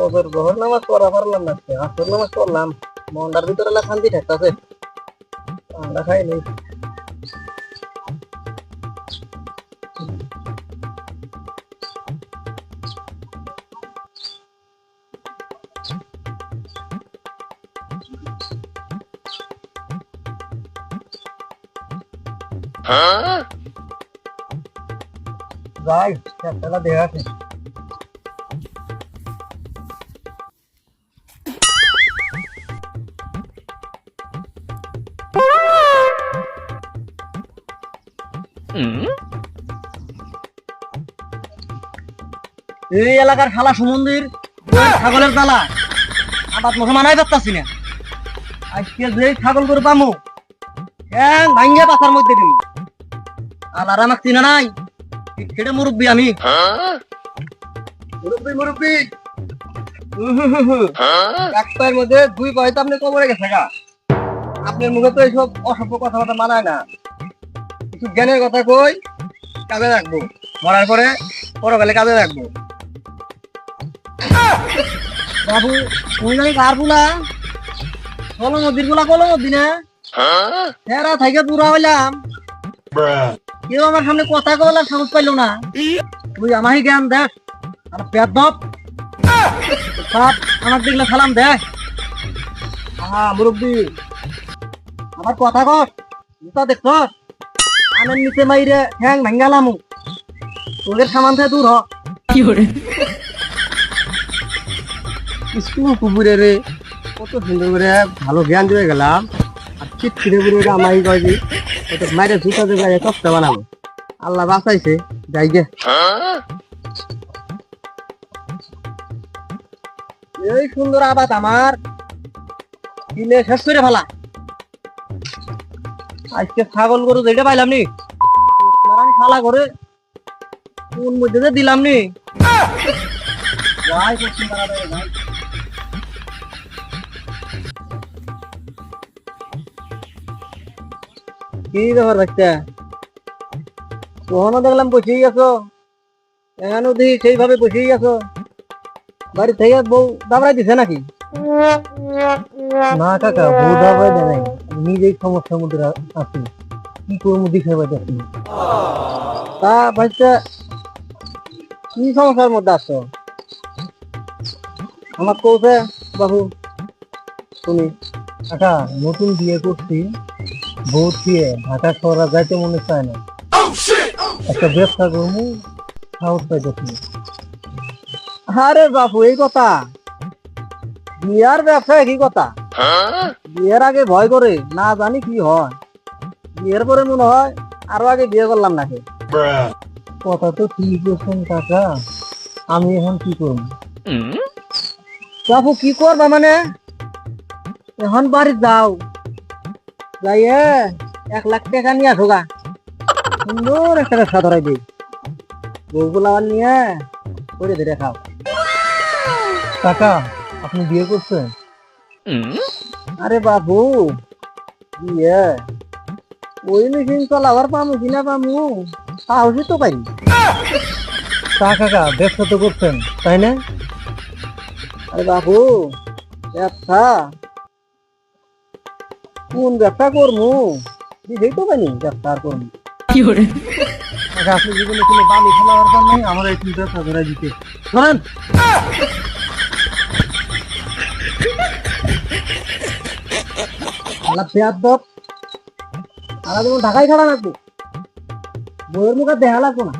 ওদের জোহর নামাজ পড়া পারলাম না, আসর নামাজ পড়লাম, মনটার ভিতরে শান্তি থাকতেছে। ঠান্ডা খাইনি। যাই খেলা দেখা আছে। এই এলাকার খালা সমুদ্রের ছাগলের জ্বালা আবাদ মুখে মানাই পারতাছি না। আজকে যে ছাগল করে পামু ভাঙ্গে পাতার মধ্যে দিল। আর আমাকে চিনা নাই, সেটা মুরব্বী আমি। মুরব্বী মুরব্বী এক পায়ের মধ্যে দুই পায়ে তো আপনি কবরে গেছে গা। আপনার মুখে তো এইসব অসভ্য কথাবার্তা মানায় না। কিছু জ্ঞানের কথা কই কাজে রাখবো, মরার পরে পরকালে কাজে রাখবো। বাবু তুমি জানি কার বুলা কলম নদীর গুলা কলম নদী না হেরা থেকে দূরা হইলাম। কেউ আমার সামনে কথা বলার সাহস পাইলো না। তুই আমারই জ্ঞান দেখ আর পেট দপ সব আমার দেখলে সালাম দেখ। মুরব্বী আমার কথা কর জুতা দেখছ আনের নিচে মাইরে ঠ্যাং ভাঙ্গালাম। তোদের সামান থেকে দূর হ। কি করে স্কুল কুকুরে রে কত সুন্দর করে ভালো জ্ঞান দিয়ে গেলাম, আর চিট ছিঁড়ে বুড়ে আমাই কয় যে মাইরে জুতা দিয়ে চকটা বানাবো। আল্লাহ বাঁচাইছে যাই গে। এই সুন্দর আবাদ আমার কিনে শেষ করে ফেলা। আজকে ছাগল গরু যেটা পাইলাম নি খালা করে কোন মধ্যে দিলাম নি। কি ব্যাপার বাচ্চা, কখনো দেখলাম বসেই আছো, এখানে দেখি সেইভাবে বসেই আছো। বাড়ি থেকে বউ দাবড়াই দিছে নাকি? না কাকা, বউ দাবড়াই দেয় নাই, নিজেই সমস্যার মধ্যে আছি, কি করবো দিশা পাইতেছি। তা বাচ্চা কি সমস্যার মধ্যে আসছো আমার কৌছে বাবু? তুমি কাকা নতুন বিয়ে করছি, বউ দিয়ে ঢাকা শহরে যাইতে মনে চায় না, একটা ব্যবসা করবো সাহস পাইতেছি। আরে বাবু এই কথা, বিয়ার ব্যবসা একই কথা। বিয়ের আগে ভয় করে না জানি কি হয়, বিয়ের পরে মনে হয় আরো আগে বিয়ে করলাম নাকি। কথা তো ঠিক বলছেন কাকা, আমি এখন কি করবো? বাবু কি করবা মানে? এখন বাড়ি যাও, যাইয়ে 1 লাখ টাকা নিয়ে আসো গা, সুন্দর একটা ব্যবসা ধরাই দিই, বউগুলা নিয়ে করে ধরে খাও। কাকা আপনি বিয়ে করছেন? আরে বাবু বিয়ে ওই মেশিন চালাবার পামু কিনা পামু সাহসই তো পাই। তা কাকা ব্যবসা তো করছেন তাই না? আরে বাবু ব্যবসা কোন ব্যবসা করবো বুঝেই তো পাইনি, ব্যবসা আর করবো কি করে? আপনি জীবনে কোনো বালি খেলাবার পার নাই, আমার এই ব্যবসা ধরাই দিতে ধরেন। ঢাকায় ছাড়া রাখবো, বইয়ের মুখে দেখা লাগবো না।